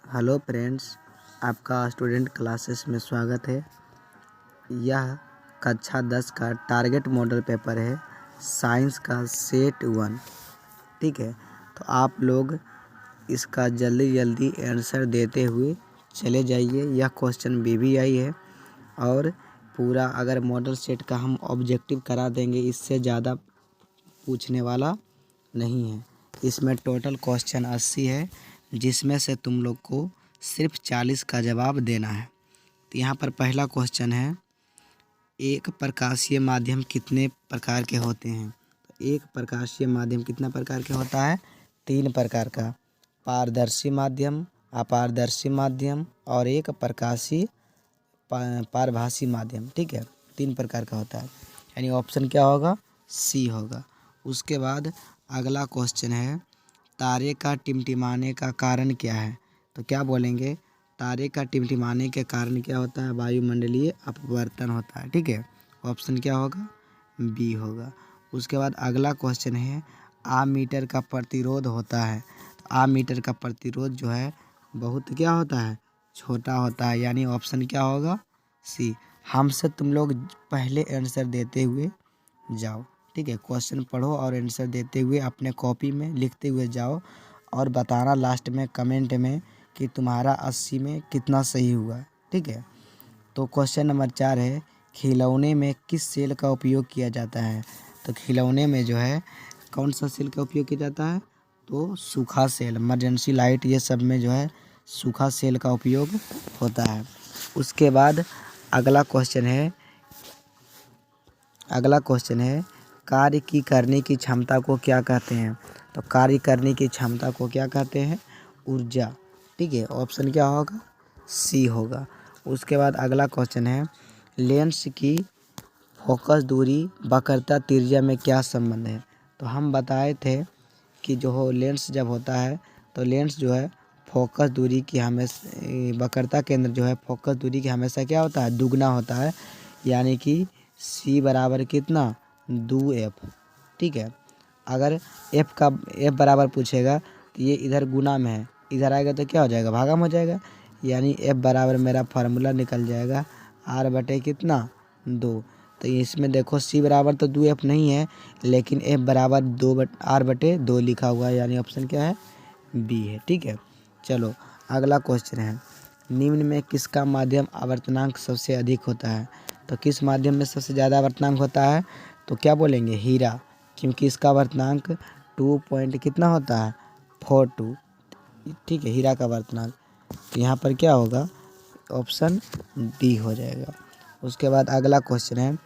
Hello friends, आपका student classes में स्वागत है। यह कक्षा 10 का टारगेट मॉडल पेपर है, साइंस का सेट 1। ठीक है, तो आप लोग इसका जल्दी जल्दी आंसर देते हुए चले जाइए। यह क्वेश्चन BBI है और पूरा अगर मॉडल सेट का हम ऑब्जेक्टिव करा देंगे, इससे ज़्यादा पूछने वाला नहीं है। इसमें टोटल क्वेश्चन 80 है, जिसमें से तुम लोग को सिर्फ 40 का जवाब देना है। तो यहाँ पर पहला क्वेश्चन है, एक प्रकाशीय माध्यम कितने प्रकार के होते हैं? तो एक प्रकाशीय माध्यम कितना प्रकार के होता है? 3 प्रकार का, पारदर्शी माध्यम, अपारदर्शी माध्यम और एक प्रकाशीय पारभासी माध्यम। ठीक है, 3 प्रकार का होता है, यानी ऑप्शन क्या होगा? सी होगा। उसके बाद अगला क्वेश्चन है, तारे का टिमटिमाने का कारण क्या है? तो क्या बोलेंगे? तारे का टिमटिमाने के कारण क्या होता है? वायुमंडलीय अपवर्तन होता है। ठीक है, ऑप्शन क्या होगा? बी होगा। उसके बाद अगला क्वेश्चन है, आमीटर का प्रतिरोध होता है। तो आमीटर का प्रतिरोध जो है बहुत क्या होता है? छोटा होता है, यानी ऑप्शन क्या होगा? सी। हमसे तुम लोग पहले आंसर देते हुए जाओ। ठीक है, क्वेश्चन पढ़ो और आंसर देते हुए अपने कॉपी में लिखते हुए जाओ और बताना लास्ट में कमेंट में कि तुम्हारा 80 में कितना सही हुआ। ठीक है, तो क्वेश्चन नंबर 4 है, खिलौने में किस सेल का उपयोग किया जाता है? तो खिलौने में जो है कौन सा सेल का उपयोग किया जाता है? तो सूखा सेल, इमरजेंसी लाइट, ये सब में जो है सूखा सेल का उपयोग होता है। उसके बाद अगला क्वेश्चन है, कार्य की करने की क्षमता को क्या कहते हैं? तो कार्य करने की क्षमता को क्या कहते हैं? ऊर्जा। ठीक है, ऑप्शन क्या होगा? सी होगा। उसके बाद अगला क्वेश्चन है, लेंस की फोकस दूरी वक्रता त्रिज्या में क्या संबंध है? तो हम बताए थे कि जो लेंस जब होता है तो लेंस जो है फोकस दूरी की हमेशा, वक्रता केंद्र जो है फोकस दूरी की हमेशा क्या होता है? दुगना होता है, यानी कि सी बराबर कितना? 2f। ठीक है, अगर f बराबर पूछेगा तो ये इधर गुना में है, इधर आएगा तो क्या हो जाएगा? भागम हो जाएगा, यानी f बराबर मेरा फार्मूला निकल जाएगा r बटे कितना? 2। तो इसमें देखो c बराबर तो 2f नहीं है, लेकिन f बराबर r बटे 2 लिखा हुआ है, यानी ऑप्शन क्या है? बी है। ठीक है, चलो अगला क्वेश्चन है, निम्न में किसका माध्यम आवर्तनांक सबसे अधिक होता है? तो किस माध्यम में सबसे ज़्यादा आवर्तनांक होता है? तो क्या बोलेंगे? हीरा, क्योंकि इसका आवर्तनांक 2 पॉइंट कितना होता है? 42। ठीक है, हीरा का आवर्तनांक, तो यहाँ पर क्या होगा? ऑप्शन डी हो जाएगा। उसके बाद अगला क्वेश्चन है,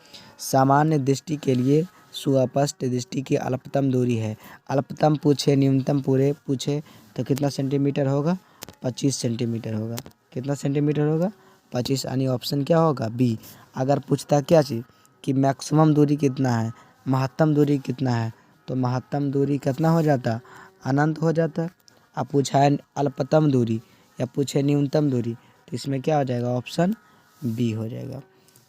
सामान्य दृष्टि के लिए सुस्पष्ट दृष्टि की अल्पतम दूरी है। अल्पतम पूछे, न्यूनतम पूरे पूछे तो कितना सेंटीमीटर होगा? 25 सेंटीमीटर होगा। कितना सेंटीमीटर होगा? 25, यानी ऑप्शन क्या होगा? बी। अगर पूछता क्या चीज़ कि मैक्सिमम दूरी कितना है, महत्तम दूरी कितना है, तो महत्तम दूरी कितना हो जाता? अनंत हो जाता। अब पूछा है अल्पतम दूरी या पूछे न्यूनतम दूरी, तो इसमें क्या हो जाएगा? ऑप्शन बी हो जाएगा।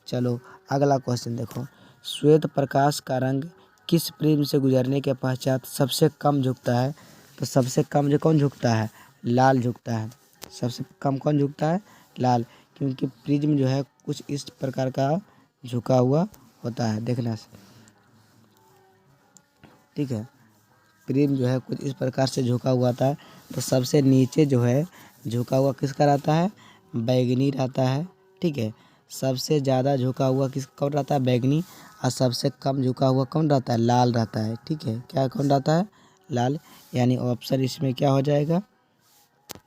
चलो अगला क्वेश्चन देखो, श्वेत प्रकाश का रंग किस प्रिज्म से गुजरने के पश्चात सबसे कम झुकता है? तो सबसे कम जो कौन झुकता है? लाल झुकता है। सबसे कम कौन झुकता है? लाल, क्योंकि प्रिज्म जो है कुछ इस प्रकार का झुका हुआ होता है, देखना। ठीक है, प्रिज्म जो है कुछ इस प्रकार से झुका हुआ होता है। तो सबसे नीचे जो है झुका हुआ किसका रहता है? बैगनी रहता है। ठीक है, सबसे ज़्यादा झुका हुआ कौन रहता है? बैगनी। और सबसे कम झुका हुआ कौन रहता है? लाल रहता है। ठीक है, क्या कौन रहता है? लाल, यानी ऑप्शन इसमें क्या हो जाएगा?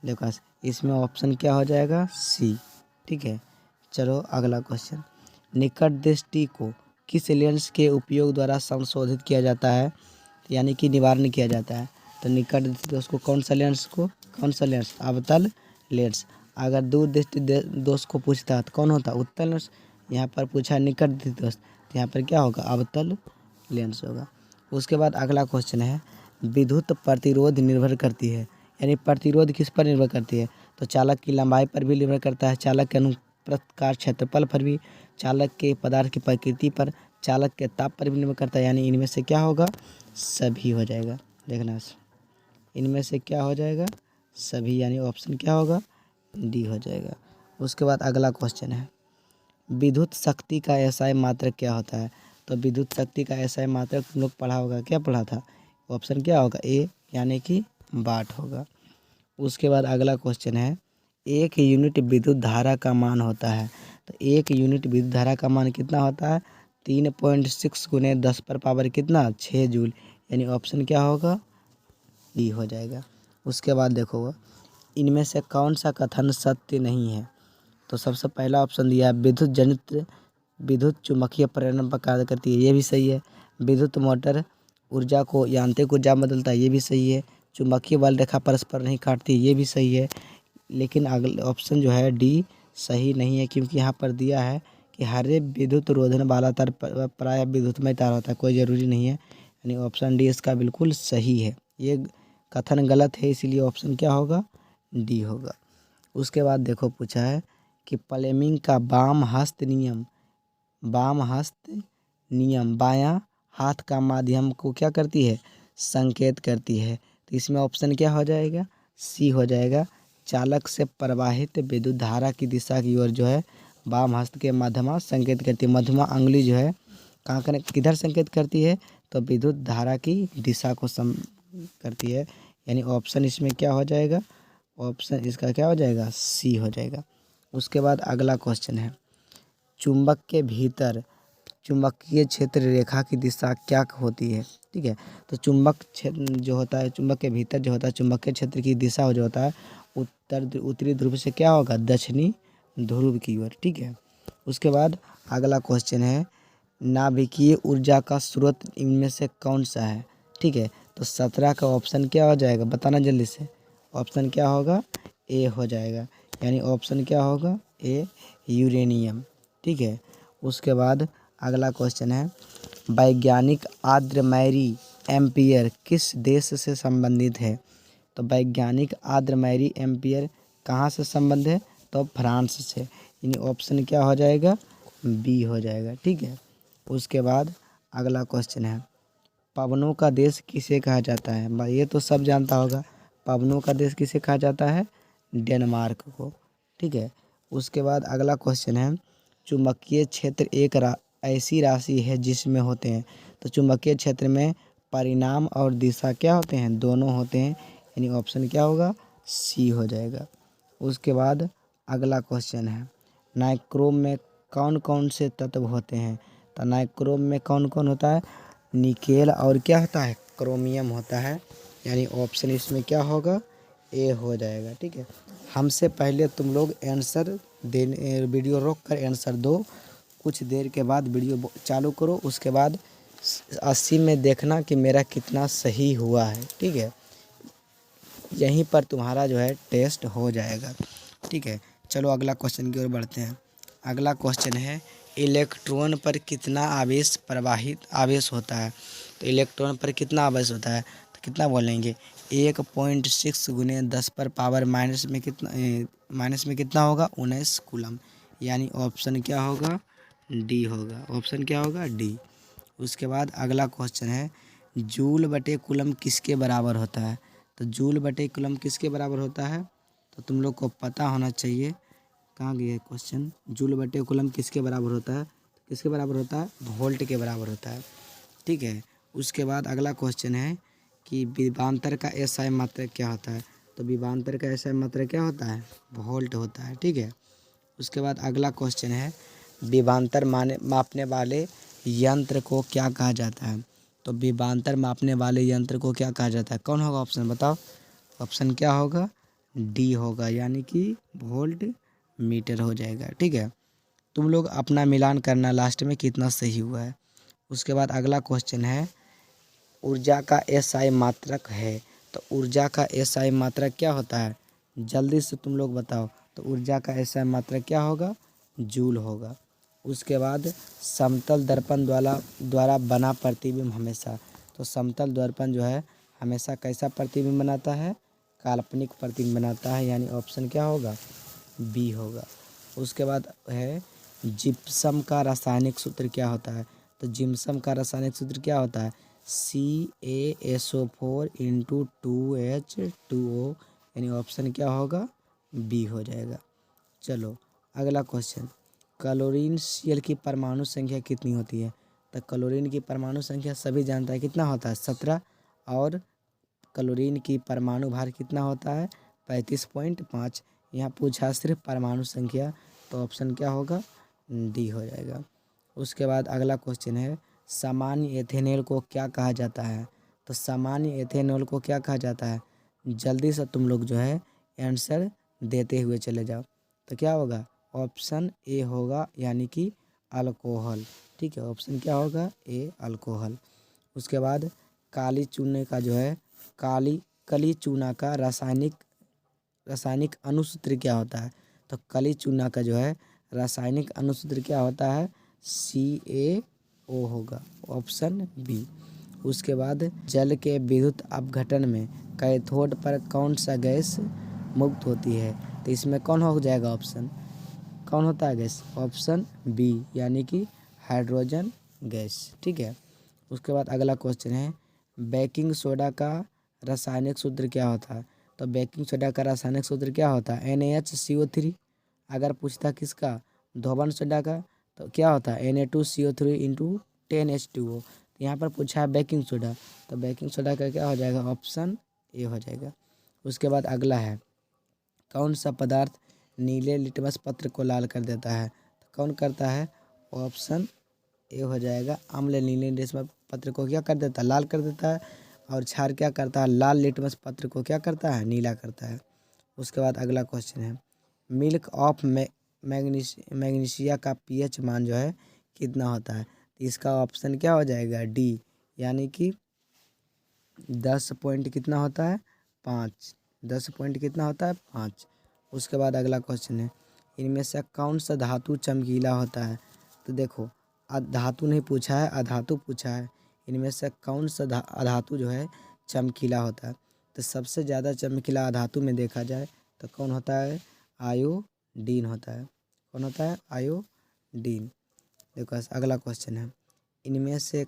देखो इसमें ऑप्शन क्या हो जाएगा? सी। ठीक है, चलो अगला क्वेश्चन, निकट दृष्टि को किस लेंस के उपयोग द्वारा संशोधित किया जाता है, यानी कि निवारण किया जाता है? तो निकट दृष्टि दोष को कौन सा लेंस? अवतल लेंस। अगर दूर दृष्टि दोष को पूछता तो कौन होता? उत्तल लेंस। यहाँ पर पूछा निकट दृष्टि दोष, तो यहाँ पर क्या होगा? अवतल लेंस होगा। उसके बाद अगला क्वेश्चन है, विद्युत प्रतिरोध निर्भर करती है, यानी प्रतिरोध किस पर निर्भर करती है? तो चालक की लंबाई पर भी निर्भर करता है, चालक के अनुप्रस्थ क्षेत्रफल पर भी, चालक के पदार्थ की प्रकृति पर, चालक के ताप पर भी निर्भर करता है, यानी इनमें से क्या होगा? सभी हो जाएगा। देखना, इनमें से क्या हो जाएगा? सभी, यानी ऑप्शन क्या होगा? डी हो जाएगा। उसके बाद अगला क्वेश्चन है, विद्युत शक्ति का एसआई मात्रक क्या होता है? तो विद्युत शक्ति का एसआई मात्रक तुम लोग पढ़ा होगा, क्या पढ़ा था? ऑप्शन क्या होगा? ए यानी कि वाट होगा। उसके बाद अगला क्वेश्चन है, एक यूनिट विद्युत धारा का मान होता है। तो एक यूनिट विद्युत धारा का मान कितना होता है? 3.6 गुने 10 पर पावर कितना? 6 जूल। यानी ऑप्शन क्या होगा? डी हो जाएगा। उसके बाद देखो, इनमें से कौन सा कथन सत्य नहीं है? तो सबसे पहला ऑप्शन दिया है, विद्युत जनित्र विद्युत चुम्बकीय प्रेरण पर कार्य करती है, ये भी सही है। विद्युत मोटर ऊर्जा को यांत्रिक ऊर्जा में बदलता है, ये भी सही है। चुम्बकीय बल रेखा परस्पर नहीं काटती, ये भी सही है। लेकिन अगले ऑप्शन जो है डी सही नहीं है, क्योंकि यहाँ पर दिया है कि हर एक विद्युत रोधन वाला तार प्राय विद्युतमय तार होता है, कोई ज़रूरी नहीं है। यानी ऑप्शन डी इसका बिल्कुल सही है। ये कथन गलत है, इसीलिए ऑप्शन क्या होगा? डी होगा। उसके बाद देखो पूछा है कि फ्लेमिंग का वाम हस्त नियम बायां हाथ का माध्यम को क्या करती है? संकेत करती है। तो इसमें ऑप्शन क्या हो जाएगा? सी हो जाएगा। चालक से प्रवाहित विद्युत धारा की दिशा की ओर जो है वाम हस्त के माध्यम संकेत करती है। मध्यमा अंगुली जो है कहाँ किधर संकेत करती है? तो विद्युत धारा की दिशा को करती है। यानी ऑप्शन इसमें क्या हो जाएगा? ऑप्शन इसका क्या हो जाएगा? सी हो जाएगा। उसके बाद अगला क्वेश्चन है, चुंबक के भीतर चुंबकीय क्षेत्र रेखा की दिशा क्या होती है? ठीक है, तो चुंबक क्षेत्र जो होता है, चुंबक के भीतर जो होता है चुंबकीय क्षेत्र की दिशा जो होता है उत्तरी ध्रुव से क्या होगा? दक्षिणी ध्रुव की ओर। ठीक है। उसके बाद अगला क्वेश्चन है, नाभिकीय ऊर्जा का स्रोत इनमें से कौन सा है? ठीक है, तो 17 का ऑप्शन क्या हो जाएगा? बताना जल्दी से। ऑप्शन क्या होगा? ए हो जाएगा। यानी ऑप्शन क्या होगा? ए यूरेनियम। ठीक है। उसके बाद अगला क्वेश्चन है, वैज्ञानिक आर्द्रमैरी एम्पियर किस देश से संबंधित है? तो वैज्ञानिक आर्द्रमैरी एम्पियर कहाँ से संबंध है? तो फ्रांस से। यानी ऑप्शन क्या हो जाएगा? बी हो जाएगा। ठीक है। उसके बाद अगला क्वेश्चन है, पवनों का देश किसे कहा जाता है? भाई ये तो सब जानता होगा, पवनों का देश किसे कहा जाता है? डेनमार्क को। ठीक है। उसके बाद अगला क्वेश्चन है, चुंबकीय क्षेत्र एक ऐसी राशि है जिसमें होते हैं। तो चुंबकीय क्षेत्र में परिणाम और दिशा क्या होते हैं? दोनों होते हैं। यानी ऑप्शन क्या होगा? सी हो जाएगा। उसके बाद अगला क्वेश्चन है, नाइक्रोम में कौन कौन से तत्व होते हैं? तो नाइक्रोम में कौन कौन होता है? निकेल और क्या होता है? क्रोमियम होता है। यानी ऑप्शन इसमें क्या होगा? ए हो जाएगा। ठीक है। हमसे पहले तुम लोग आंसर देने वीडियो रोक कर आंसर दो, कुछ देर के बाद वीडियो चालू करो, उसके बाद 80 में देखना कि मेरा कितना सही हुआ है। ठीक है, यहीं पर तुम्हारा जो है टेस्ट हो जाएगा। ठीक है, चलो अगला क्वेश्चन की ओर बढ़ते हैं। अगला क्वेश्चन है, इलेक्ट्रॉन पर कितना आवेश होता है? तो इलेक्ट्रॉन पर कितना आवेश होता है? तो कितना बोलेंगे? 1.6 गुने 10 पर पावर माइनस में कितना होगा? 19 कूलम। यानी ऑप्शन क्या होगा? डी होगा। ऑप्शन क्या होगा? डी। उसके बाद अगला क्वेश्चन है, जूल बटे कूलम किसके बराबर होता है? तो जूल बटे कूलम किसके बराबर होता है? तो तुम लोग को पता होना चाहिए। कहाँ गया क्वेश्चन? जूल बटे कूलम किसके बराबर होता है? किसके बराबर होता है? वोल्ट के बराबर होता है। ठीक है। उसके बाद अगला क्वेश्चन है कि विभवांतर का एसआई मात्रक क्या होता है? तो विभवांतर का एसआई मात्रक क्या होता है? वोल्ट होता है। ठीक है। उसके बाद अगला क्वेश्चन है, विभवांतर मापने वाले यंत्र को क्या कहा जाता है? तो विभवांतर मापने वाले यंत्र को क्या कहा जाता है? कौन होगा? ऑप्शन बताओ। ऑप्शन क्या होगा? डी होगा, यानी कि वोल्ट मीटर हो जाएगा। ठीक है। तुम लोग अपना मिलान करना लास्ट में कितना सही हुआ है। उसके बाद अगला क्वेश्चन है, ऊर्जा का एसआई मात्रक है। तो ऊर्जा का एसआई मात्रक क्या होता है? जल्दी से तुम लोग बताओ। तो ऊर्जा का एसआई मात्रक क्या होगा? जूल होगा। उसके बाद समतल दर्पण द्वारा बना प्रतिबिंब हमेशा, तो समतल दर्पण जो है हमेशा कैसा प्रतिबिंब बनाता है? काल्पनिक प्रतिबिंब बनाता है। यानी ऑप्शन क्या होगा? बी होगा। उसके बाद है, जिप्सम का रासायनिक सूत्र क्या होता है? तो जिप्सम का रासायनिक सूत्र क्या होता है? CaSO4 × 2H2O। यानी ऑप्शन क्या होगा? बी हो जाएगा। चलो अगला क्वेश्चन, क्लोरीन Cl की परमाणु संख्या कितनी होती है? तो क्लोरीन की परमाणु संख्या सभी जानता है कितना होता है 17, और क्लोरीन की परमाणु भार कितना होता है 35.5। यहाँ पूछा सिर्फ परमाणु संख्या, तो ऑप्शन क्या होगा डी हो जाएगा। उसके बाद अगला क्वेश्चन है, सामान्य एथेनॉल को क्या कहा जाता है? तो सामान्य एथेनॉल को क्या कहा जाता है? जल्दी से तुम लोग जो है आंसर देते हुए चले जाओ। तो क्या होगा ऑप्शन ए होगा, यानी कि अल्कोहल। ठीक है, ऑप्शन क्या होगा ए अल्कोहल। उसके बाद काली चूने का जो है कली चूना का रासायनिक अनुसूत्र क्या होता है? तो कली चूना का जो है रासायनिक अनुसूत्र क्या होता है CaO होगा, ऑप्शन बी। उसके बाद जल के विद्युत अपघटन में कैथोड पर कौन सा गैस मुक्त होती है? तो इसमें कौन हो जाएगा ऑप्शन, कौन होता है गैस? ऑप्शन बी, यानी कि हाइड्रोजन गैस। ठीक है, उसके बाद अगला क्वेश्चन है, बेकिंग सोडा का रासायनिक सूत्र क्या होता है? तो बेकिंग सोडा का रासायनिक सूत्र क्या होता है NaHCO3। अगर पूछता किसका धोबन सोडा का, तो क्या होता है Na2CO3 इंटू 10H2O। तो यहाँ पर पूछा है बेकिंग सोडा, तो बेकिंग सोडा का क्या हो जाएगा ऑप्शन ए हो जाएगा। उसके बाद अगला है, कौन सा पदार्थ नीले लिटमस पत्र को लाल कर देता है? तो कौन करता है? ऑप्शन ए हो जाएगा, अम्ल नीले लिटमस पत्र को क्या कर देता है लाल कर देता है, और क्षार क्या करता है लाल लिटमस पत्र को क्या करता है नीला करता है। उसके बाद अगला क्वेश्चन है, मिल्क ऑफ मैग्नीशिया का pH मान जो है कितना होता है? तो इसका ऑप्शन क्या हो जाएगा डी, यानी कि 10 पॉइंट कितना होता है 5, 10 पॉइंट कितना होता है 5। उसके बाद अगला क्वेश्चन है, इनमें से कौन सा धातु चमकीला होता है? तो देखो धातु नहीं पूछा है, अधातु पूछा है। इनमें से कौन सा अधातु जो है चमकीला होता है? तो सबसे ज़्यादा चमकीला अधातु में देखा जाए तो कौन होता है आयोडीन होता है। कौन होता है आयोडीन। देखो अगला क्वेश्चन है, इनमें से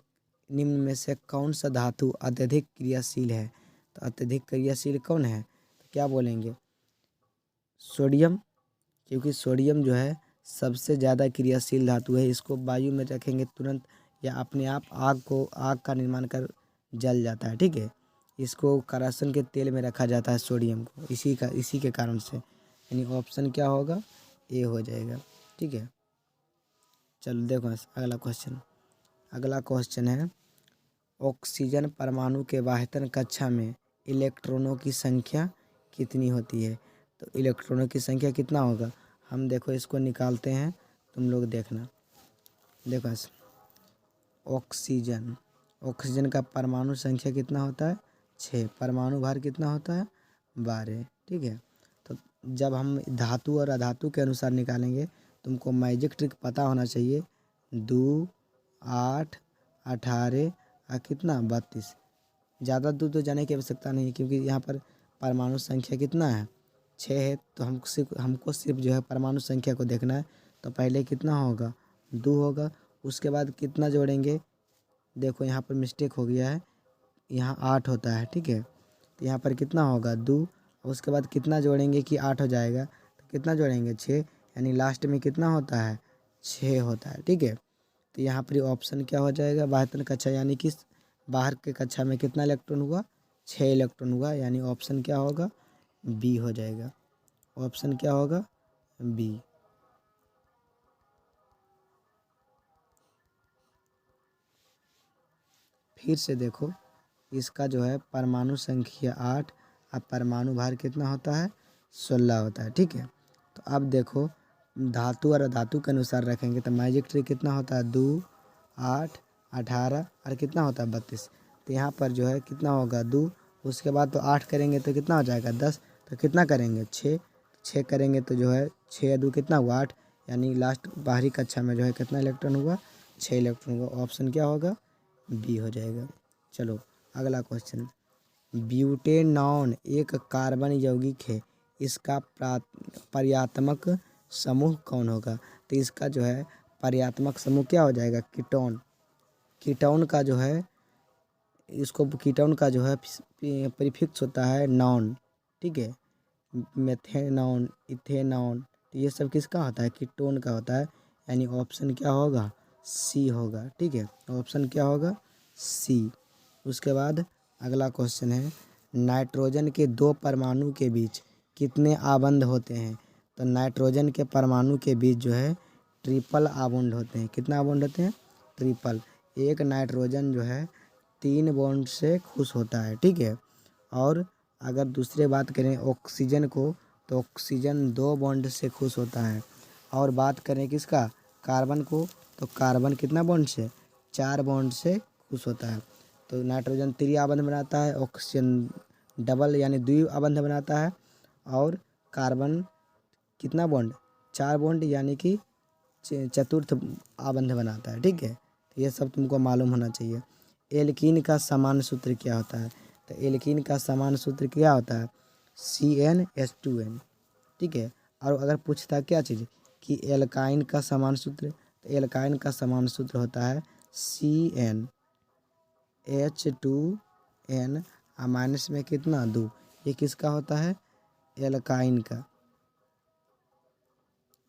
निम्न में से कौन सा धातु अत्यधिक क्रियाशील है? तो अत्यधिक क्रियाशील कौन है? तो क्या बोलेंगे सोडियम, क्योंकि सोडियम जो है सबसे ज़्यादा क्रियाशील धातु है। इसको वायु में रखेंगे तुरंत या अपने आप आग का निर्माण कर जल जाता है। ठीक है, इसको करासन के तेल में रखा जाता है सोडियम को, इसी के कारण से, यानी ऑप्शन क्या होगा ए हो जाएगा। ठीक है, चलो देखो अगला क्वेश्चन है, ऑक्सीजन परमाणु के वाहितन कक्षा में इलेक्ट्रॉनों की संख्या कितनी होती है? तो इलेक्ट्रॉनों की संख्या कितना होगा, हम देखो इसको निकालते हैं, तुम लोग देखना। देखो ऑक्सीजन का परमाणु संख्या कितना होता है 6, परमाणु भार कितना होता है 12। ठीक है, तो जब हम धातु और अधातु के अनुसार निकालेंगे, तुमको मैजिक ट्रिक पता होना चाहिए। 2, 8, 18 और कितना 32। ज़्यादा दूर तो जाने की आवश्यकता नहीं, क्योंकि यहाँ पर परमाणु संख्या कितना है 6 है, तो हमको सिर्फ जो है परमाणु संख्या को देखना है। तो पहले कितना होगा 2 होगा, उसके बाद कितना जोड़ेंगे, देखो यहाँ पर मिस्टेक हो गया है, यहाँ 8 होता है। ठीक है, तो यहाँ पर कितना होगा 2, उसके बाद कितना जोड़ेंगे कि 8 हो जाएगा, तो कितना जोड़ेंगे 6, यानी लास्ट में कितना होता है 6 होता है। ठीक है, तो यहाँ पर ऑप्शन क्या हो जाएगा वाहितन कक्षा, यानी कि बाहर के कक्षा में कितना इलेक्ट्रॉन हुआ 6 इलेक्ट्रॉन हुआ, यानी ऑप्शन क्या होगा बी हो जाएगा। ऑप्शन क्या होगा बी। फिर से देखो, इसका जो है परमाणु संख्या 8 और परमाणु भार कितना होता है 16 होता है। ठीक है, तो अब देखो धातु और अधातु के अनुसार रखेंगे, तो मैजिक ट्री कितना होता है 2, 8, 18 और कितना होता है 32। तो यहाँ पर जो है कितना होगा 2, उसके बाद तो 8 करेंगे तो कितना हो जाएगा 10, तो कितना करेंगे 6 करेंगे तो जो है 6 2 कितना हुआ 8, यानी लास्ट बाहरी कक्षा में जो है कितना इलेक्ट्रॉन हुआ 6 इलेक्ट्रॉन हुआ। ऑप्शन क्या होगा बी हो जाएगा। चलो अगला क्वेश्चन, ब्यूटेनॉन एक कार्बन यौगिक है, इसका पर्यात्मक समूह कौन होगा? तो इसका जो है पर्यात्मक समूह क्या हो जाएगा कीटोन। कीटोन का जो है प्रीफिक्स होता है नॉन। ठीक है, मेथेनॉन, इथेनॉन, तो ये सब किसका होता है? कीटोन का होता है। यानी ऑप्शन क्या होगा? सी होगा। ठीक है, ऑप्शन क्या होगा? सी। उसके बाद अगला क्वेश्चन है, नाइट्रोजन के दो परमाणु के बीच कितने आबंध होते हैं? तो नाइट्रोजन के परमाणु के बीच जो है ट्रिपल आबंध होते हैं। कितना आबंध होते हैं? ट्रिपल। एक नाइट्रोजन जो है 3 बॉन्ड से खुश होता है। ठीक है, और अगर दूसरे बात करें ऑक्सीजन को, तो ऑक्सीजन 2 बॉन्ड से खुश होता है। और बात करें किसका? कार्बन को, तो कार्बन कितना बॉन्ड से? 4 बॉन्ड से खुश होता है। तो नाइट्रोजन 3 आबंध बनाता है, ऑक्सीजन डबल यानी 2 आबंध बनाता है, और कार्बन कितना बॉन्ड? 4 बॉन्ड यानी कि चतुर्थ आबंध बनाता है। ठीक है, तो ये सब तुमको मालूम होना चाहिए। एल्कीन का समान सूत्र क्या होता है? तो एल्कीन का समान सूत्र क्या होता है? CnH2n। ठीक है, और अगर पूछता क्या चीज़ कि एल्काइन का समान सूत्र, तो एल्काइन का समान सूत्र होता है CnH2n माइनस में कितना? 2। ये किसका होता है? एल्काइन का।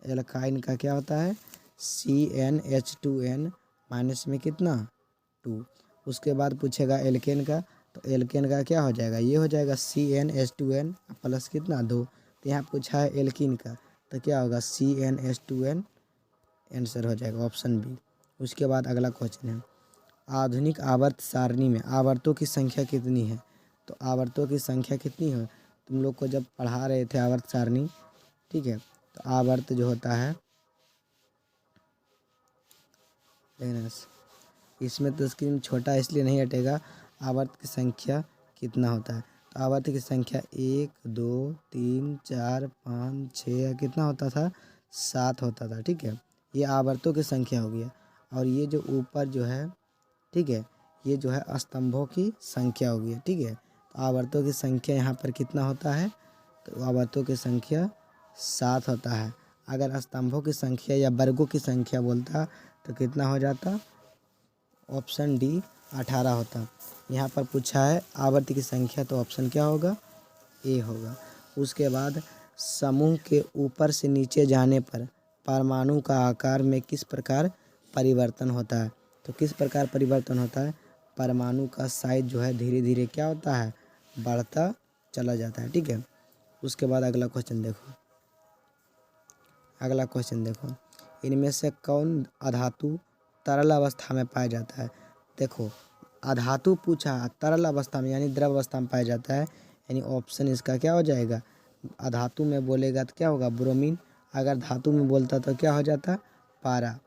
एल्काइन का क्या होता है? CnH2n माइनस में कितना? 2। उसके बाद पूछेगा एल्केन का, तो एल्केन का क्या हो जाएगा? ये हो जाएगा CnH2n प्लस कितना? 2। तो यहाँ पूछा है एल्कीन का, तो क्या होगा? CnH2n आंसर हो जाएगा ऑप्शन बी। उसके बाद अगला क्वेश्चन है, आधुनिक आवर्त सारणी में आवर्तों की संख्या कितनी है? तो आवर्तों की संख्या कितनी है? तुम लोग को जब पढ़ा रहे थे आवर्त सारणी, ठीक है, तो आवर्त जो होता है, इसमें तो स्क्रीन छोटा इसलिए नहीं हटेगा। आवर्त की संख्या कितना होता है? तो आवर्त की संख्या 1 2 3 4 5 6 कितना होता था? 7 होता था। ठीक है, ये आवर्तों की संख्या हो गया। और ये जो ऊपर जो है, ठीक है, ये जो है स्तंभों की संख्या हो गई। ठीक है, तो आवर्तों की संख्या यहाँ पर कितना होता है? तो आवर्तों की संख्या 7 होता है। अगर स्तंभों की संख्या या वर्गों की संख्या बोलता तो कितना हो जाता? ऑप्शन डी 18 होता। यहाँ पर पूछा है आवर्त की संख्या, तो ऑप्शन क्या होगा? ए होगा। उसके बाद समूह के ऊपर से नीचे जाने पर परमाणु का आकार में किस प्रकार परिवर्तन होता है? तो किस प्रकार परिवर्तन होता है? परमाणु का साइज जो है धीरे धीरे क्या होता है? बढ़ता चला जाता है। ठीक है, उसके बाद अगला क्वेश्चन देखो। अगला क्वेश्चन देखो, इनमें से कौन अधातु तरल अवस्था में पाया जाता है? देखो, अधातु पूछा, तरल अवस्था में यानी द्रव अवस्था में पाया जाता है, यानी ऑप्शन इसका क्या हो जाएगा? अधातु में बोलेगा तो क्या होगा? ब्रोमीन। अगर धातु में बोलता तो क्या हो जाता? पारा।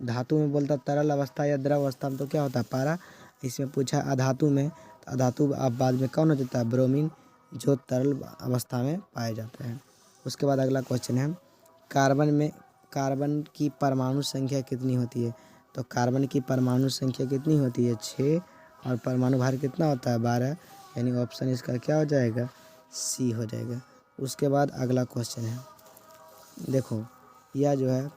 धातु में बोलता तरल अवस्था या द्रव अवस्था में तो क्या होता? पारा। इसमें पूछा अधातु में, तो अधातु अब बाद में कौन हो जाता है? ब्रोमीन, जो तरल अवस्था में पाया जाता है। उसके बाद अगला क्वेश्चन है, कार्बन की परमाणु संख्या कितनी होती है? तो कार्बन की परमाणु संख्या कितनी होती है? 6। और परमाणु भार कितना होता है? 12। यानी ऑप्शन इसका क्या हो जाएगा? सी हो जाएगा। उसके बाद अगला क्वेश्चन है, देखो, यह जो है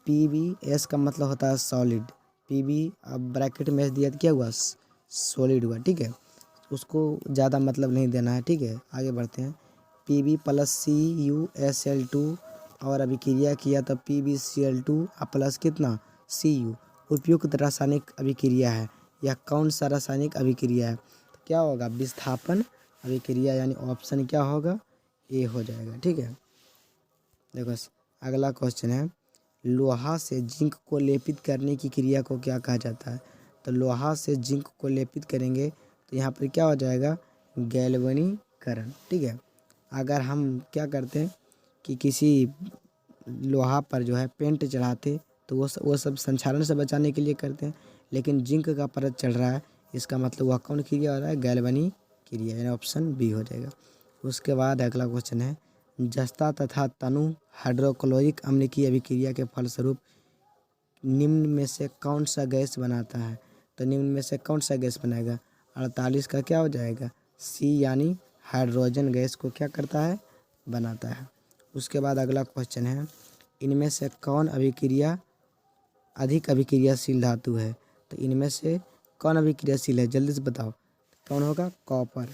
PbS का मतलब होता है सॉलिड। Pb अब ब्रैकेट में दिया तो क्या हुआ? सॉलिड हुआ। ठीक है, उसको ज़्यादा मतलब नहीं देना है। ठीक है, आगे बढ़ते हैं। Pb प्लस CuSl2 और अभिक्रिया किया तो PbCl2 प्लस कितना? Cu। उपयुक्त रासायनिक अभिक्रिया है। यह कौन सा रासायनिक अभिक्रिया है? तो क्या होगा? विस्थापन अभिक्रिया, यानी ऑप्शन क्या होगा? ए हो जाएगा। ठीक है, देखो अगला क्वेश्चन है, लोहा से जिंक को लेपित करने की क्रिया को क्या कहा जाता है? तो लोहा से जिंक को लेपित करेंगे तो यहाँ पर क्या हो जाएगा? गैल्वेनीकरण। ठीक है, अगर हम क्या करते हैं कि किसी लोहा पर जो है पेंट चढ़ाते, तो वो सब संक्षारण से बचाने के लिए करते हैं, लेकिन जिंक का परत चढ़ रहा है, इसका मतलब वह कौन क्रिया हो रहा है? गैल्वेनी क्रिया, यानी ऑप्शन बी हो जाएगा। उसके बाद अगला क्वेश्चन है, जस्ता तथा तनु हाइड्रोक्लोरिक अम्ल की अभिक्रिया के फलस्वरूप निम्न में से कौन सा गैस बनाता है? तो निम्न में से कौन सा गैस बनाएगा? 48 का क्या हो जाएगा? सी, यानी हाइड्रोजन गैस को क्या करता है? बनाता है। उसके बाद अगला क्वेश्चन है, इनमें से कौन अभिक्रिया अधिक अभिक्रियाशील धातु है? तो इनमें से कौन अभिक्रियाशील है? जल्दी से बताओ, कौन होगा? कॉपर।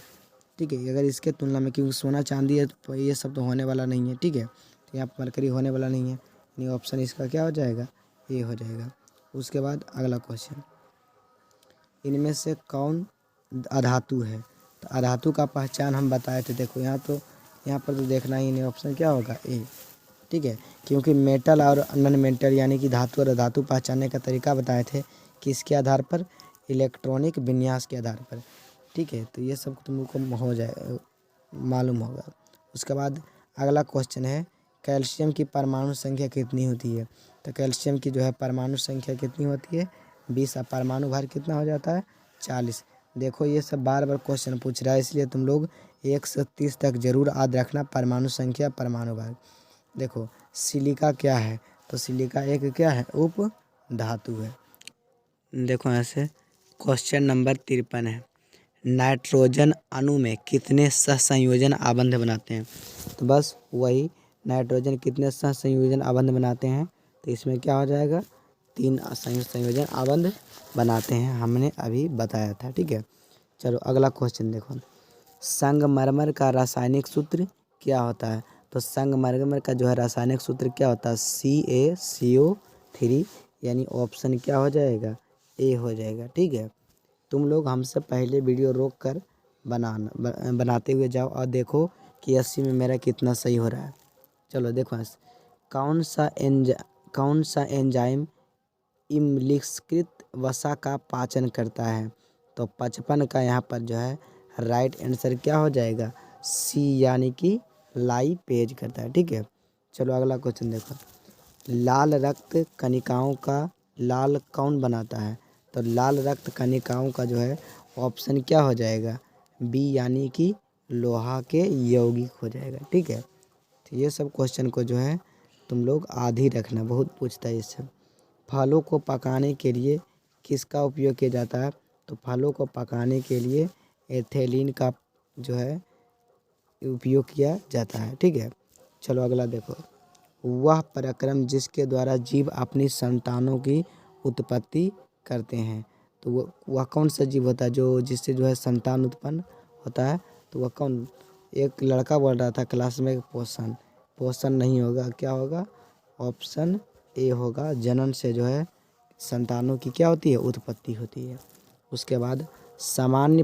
ठीक है। अगर इसके तुलना में, क्योंकि सोना चांदी है तो ये सब तो होने वाला नहीं है, ठीक है। तो यहाँ पर मरकरी होने वाला नहीं है, यानी ऑप्शन इसका क्या हो जाएगा, ए हो जाएगा। उसके बाद अगला क्वेश्चन, इनमें से कौन अधातु है? तो अधातु का पहचान हम बताए थे। देखो यहाँ पर तो देखना ही नहीं, ऑप्शन क्या होगा, ए, ठीक है। क्योंकि मेटल और नॉन मेटल यानी कि धातु और अधातु पहचानने का तरीका बताए थे, किसके आधार पर, इलेक्ट्रॉनिक विन्यास के आधार पर, ठीक है। तो ये सब तुमको हो जाए मालूम होगा। उसके बाद अगला क्वेश्चन है, कैल्शियम की परमाणु संख्या कितनी होती है? तो कैल्शियम की जो है परमाणु संख्या कितनी होती है, 20। परमाणु भार कितना हो जाता है, 40। देखो ये सब बार बार क्वेश्चन पूछ रहा है, इसलिए तुम लोग 1 से 30 तक जरूर याद रखना, परमाणु संख्या, परमाणु भार। देखो सिलिका क्या है, तो सिलिका एक क्या है, उप धातु है। देखो ऐसे क्वेश्चन नंबर 53 है, नाइट्रोजन अणु में कितने सहसंयोजन आबंध बनाते हैं? तो बस वही, नाइट्रोजन कितने सहसंयोजन आबंध बनाते हैं, तो इसमें क्या हो जाएगा, 3 संयोजन आबंध बनाते हैं, हमने अभी बताया था, ठीक है। चलो अगला क्वेश्चन देखो, संगमरमर का रासायनिक सूत्र क्या होता है? तो संगमरमर का जो है रासायनिक सूत्र क्या होता है, CaCO3, यानी ऑप्शन क्या हो जाएगा, ए हो जाएगा, ठीक है। तुम लोग हमसे पहले वीडियो रोक कर बनाते हुए जाओ और देखो कि 80 में मेरा कितना सही हो रहा है। चलो देखो, कौन सा एंजाइम इम्लिस्कृत वसा का पाचन करता है? तो 55 का यहाँ पर जो है राइट आंसर क्या हो जाएगा, सी, यानी कि लाइपेज करता है, ठीक है। चलो अगला क्वेश्चन देखो, लाल रक्त कणिकाओं का लाल कौन बनाता है? तो लाल रक्त कणिकाओं का जो है ऑप्शन क्या हो जाएगा, बी, यानी कि लोहा के यौगिक हो जाएगा, ठीक है। तो ये सब क्वेश्चन को जो है तुम लोग आधी रखना, बहुत पूछता है इससे। फलों को पकाने के लिए किसका उपयोग किया जाता है? तो फलों को पकाने के लिए एथिलीन का जो है उपयोग किया जाता है, ठीक है। चलो अगला देखो, वह पराक्रम जिसके द्वारा जीव अपनी संतानों की उत्पत्ति करते हैं, तो वह कौन सा जीव होता है जो जिससे जो है संतान उत्पन्न होता है? तो वह कौन, एक लड़का बोल रहा था क्लास में, पोषण, पोषण नहीं होगा, क्या होगा, ऑप्शन ए होगा, जनन से जो है संतानों की क्या होती है, उत्पत्ति होती है। उसके बाद सामान्य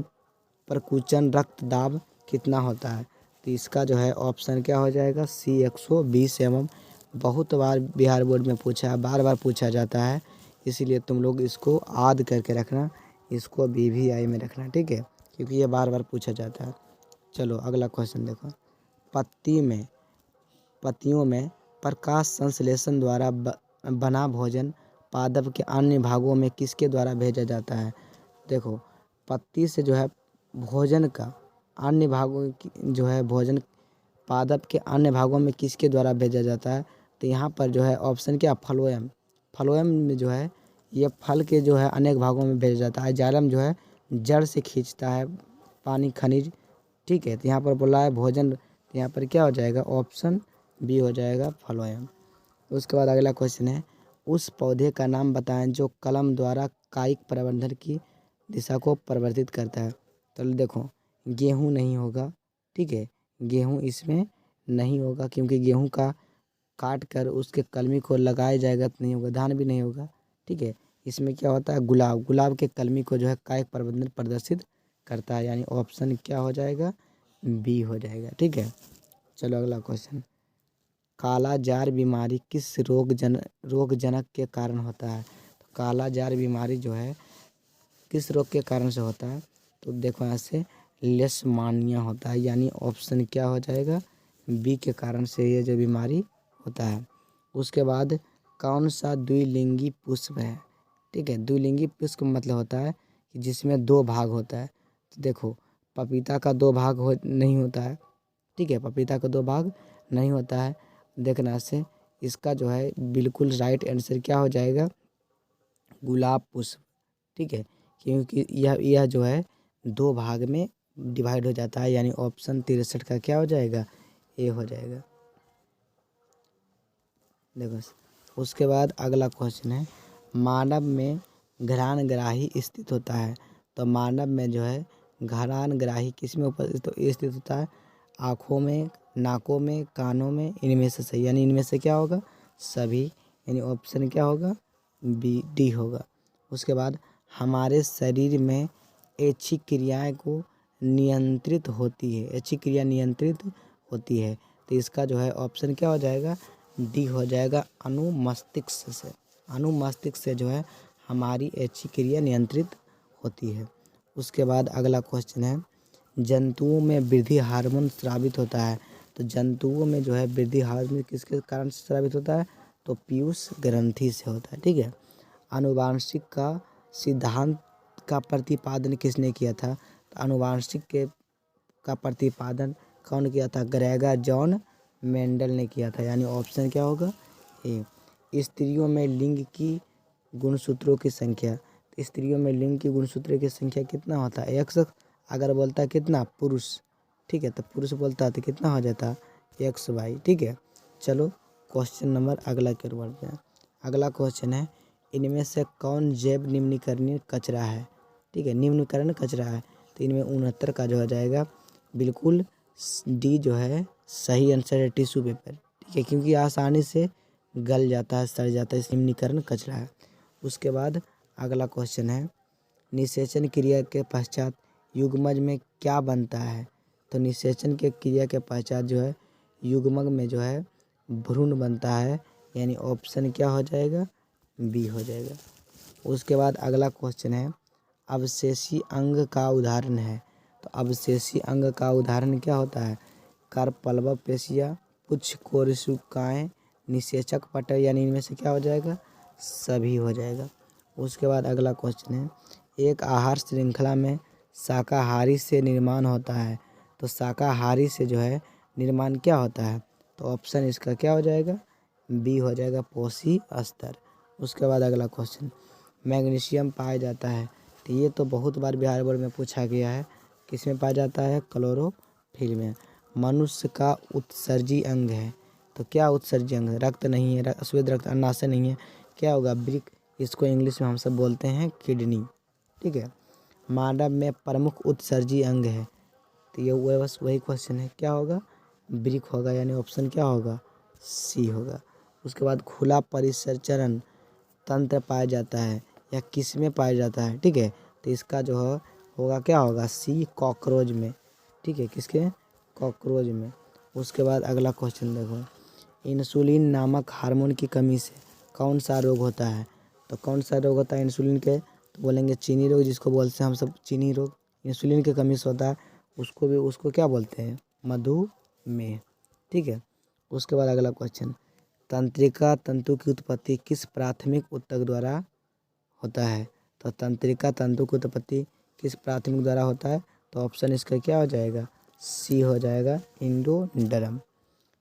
प्रकुचन रक्तदाब कितना होता है? तो इसका जो है ऑप्शन क्या हो जाएगा, सी, 120 mm। बहुत बार बिहार बोर्ड में पूछा है, बार बार पूछा जाता है, इसीलिए तुम लोग इसको याद करके रखना, इसको BVI में रखना, ठीक है, क्योंकि ये बार बार पूछा जाता है। चलो अगला क्वेश्चन देखो, पत्तियों में प्रकाश संश्लेषण द्वारा बना भोजन पादप के अन्य भागों में किसके द्वारा भेजा जाता है? देखो पत्ती से जो है भोजन का अन्य भागों की जो है भोजन पादप के अन्य भागों में किसके द्वारा भेजा जाता है? तो यहाँ पर जो है ऑप्शन क्या, फ्लोएम, फ्लोएम में जो है ये फल के जो है अनेक भागों में भेजा जाता है। जाइलम जो है जड़ से खींचता है पानी खनिज, ठीक है। तो यहाँ पर बोला है भोजन, तो यहाँ पर क्या हो जाएगा, ऑप्शन बी हो जाएगा, फ्लोएम। उसके बाद अगला क्वेश्चन है, उस पौधे का नाम बताएं जो कलम द्वारा कायिक प्रबंधन की दिशा को परिवर्तित करता है। तो देखो गेहूँ नहीं होगा, ठीक है, गेहूँ इसमें नहीं होगा, क्योंकि गेहूँ का काट कर उसके कलमी को लगाया जाएगा तो नहीं होगा, धान भी नहीं होगा, ठीक है। इसमें क्या होता है, गुलाब, गुलाब के कलमी को जो है कायिक प्रबंधन प्रदर्शित करता है, यानी ऑप्शन क्या हो जाएगा, बी हो जाएगा, ठीक है। चलो अगला क्वेश्चन, काला जार बीमारी किस रोगजनक के कारण होता है? तो काला जार बीमारी जो है किस रोग के कारण से होता है? तो देखो ऐसे लेशमानिया होता है, यानी ऑप्शन क्या हो जाएगा, बी के कारण से ये जो बीमारी होता है। उसके बाद कौन सा द्विलिंगी पुष्प है? ठीक है, द्विलिंगी पुष्प मतलब होता है कि जिसमें 2 भाग होता है। तो देखो पपीता का 2 भाग नहीं होता है, ठीक है, पपीता का 2 भाग नहीं होता है। देखना से इसका जो है बिल्कुल राइट आंसर क्या हो जाएगा, गुलाब पुष्प, ठीक है, क्योंकि यह जो है 2 भाग में डिवाइड हो जाता है, यानी ऑप्शन 63 का क्या हो जाएगा, ए हो जाएगा। देखो उसके बाद अगला क्वेश्चन है, मानव में घ्राणग्राही स्थित होता है। तो मानव में जो है घरान ग्राही किस में उपस्थित तो ये स्थित होता है आँखों में, नाकों में, कानों में, इनमें से सही, यानी इनमें से क्या होगा सभी, यानी ऑप्शन क्या होगा बी डी होगा। उसके बाद हमारे शरीर में ऐच्छिक क्रियाएं को नियंत्रित होती है, ऐच्छिक क्रिया नियंत्रित होती है, तो इसका जो है ऑप्शन क्या हो जाएगा डी हो जाएगा, अनुमस्तिष्क से। अनुमस्तिष्क से जो है हमारी ऐच्छिक क्रिया नियंत्रित होती है। उसके बाद अगला क्वेश्चन है जंतुओं में वृद्धि हार्मोन स्रावित होता है, तो जंतुओं में जो है वृद्धि हार्मोन किसके कारण से स्रावित होता है, तो पीयूष ग्रंथि से होता है, ठीक है। आनुवांशिक का सिद्धांत का प्रतिपादन किसने किया था, तो आनुवांशिक का प्रतिपादन कौन किया था, ग्रेगर जॉन मेंडल ने किया था, यानी ऑप्शन क्या होगा ए। स्त्रियों में लिंग की गुणसूत्रों की संख्या, तो स्त्रियों में लिंग की गुणसूत्रों की संख्या कितना होता है, एक्स। अगर बोलता है कितना पुरुष, ठीक है, तो पुरुष बोलता है तो कितना हो जाता है एक्स वाई, ठीक है। चलो क्वेश्चन नंबर अगला की ओर बढ़ते हैं। अगला क्वेश्चन है इनमें से कौन जैव निम्नीकरणीय कचरा है, ठीक है, निम्नीकरण कचरा है, तो इनमें 69 का जो हो जाएगा बिल्कुल डी जो है सही आंसर है टिश्यू पेपर, ठीक है, क्योंकि आसानी से गल जाता है, सड़ जाता है, इस निम्नीकरण कचरा है। उसके बाद अगला क्वेश्चन है निषेचन क्रिया के पश्चात युग्मज में क्या बनता है, तो निषेचन के क्रिया के पश्चात जो है युग्मक में जो है भ्रूण बनता है, यानी ऑप्शन क्या हो जाएगा बी हो जाएगा। उसके बाद अगला क्वेश्चन है अवशेषी अंग का उदाहरण है, तो अवशेषी अंग का उदाहरण क्या होता है, कार्पल्ब पेशिया, पुच्छ कोशिकाएं, निषेचक पटल, यानी इनमें से क्या हो जाएगा सभी हो जाएगा। उसके बाद अगला क्वेश्चन है एक आहार श्रृंखला में शाकाहारी से निर्माण होता है, तो शाकाहारी से जो है निर्माण क्या होता है, तो ऑप्शन इसका क्या हो जाएगा बी हो जाएगा पोषी स्तर। उसके बाद अगला क्वेश्चन मैग्नीशियम पाया जाता है, तो ये तो बहुत बार बिहार बोर्ड में पूछा गया है, किस में पाया जाता है क्लोरोफिल में। मनुष्य का उत्सर्जी अंग है, तो क्या उत्सर्जी अंग है, रक्त नहीं है, श्वेत रक्त अन्नाशय नहीं है, क्या होगा वृक्क, इसको इंग्लिश में हम सब बोलते हैं किडनी, ठीक है। मानव में प्रमुख उत्सर्जी अंग है, तो ये बस वही क्वेश्चन है, क्या होगा वृक्क होगा, यानी ऑप्शन क्या होगा सी होगा। उसके बाद खुला परिसंचरण तंत्र पाया जाता है या किस में पाया जाता है, ठीक है, तो इसका जो है होगा क्या होगा सी कॉकरोच में, ठीक है, किसके कॉकरोच में। उसके बाद अगला क्वेश्चन देखो इंसुलिन नामक हार्मोन की कमी से कौन सा रोग होता है, तो कौन सा रोग होता है इंसुलिन के, तो बोलेंगे चीनी रोग, जिसको बोलते हैं हम सब चीनी रोग, इंसुलिन की कमी से होता है, उसको क्या बोलते हैं मधुमेह, ठीक है। उसके बाद अगला क्वेश्चन तंत्रिका तंतु की उत्पत्ति किस प्राथमिक ऊतक द्वारा होता है, तो तंत्रिका तंतु की उत्पत्ति किस प्राथमिक द्वारा होता है, तो ऑप्शन इसका क्या हो जाएगा सी हो जाएगा इंडोडर्म।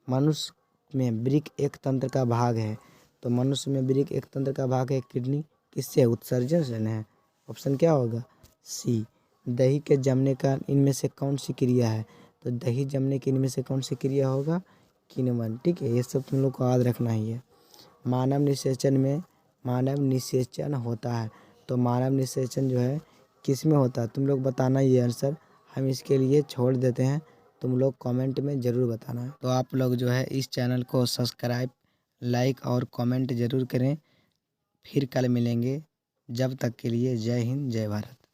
मनुष्य में वृक्क एक तंत्र का भाग है, तो मनुष्य में वृक्क एक तंत्र का भाग है, किडनी किससे उत्सर्जन से है, ऑप्शन क्या होगा सी। दही के जमने का इनमें से कौन सी क्रिया है, तो दही जमने की इनमें से कौन सी क्रिया होगा किण्वन, ठीक है, ये सब तुम लोग को याद रखना ही है। मानव निषेचन होता है, तो मानव निषेचन जो है किस में होता है, तुम लोग बताना ये आंसर, हम इसके लिए छोड़ देते हैं, तुम लोग कमेंट में ज़रूर बताना है। तो आप लोग जो है इस चैनल को सब्सक्राइब लाइक और कमेंट ज़रूर करें। फिर कल मिलेंगे, जब तक के लिए जय हिंद जय भारत।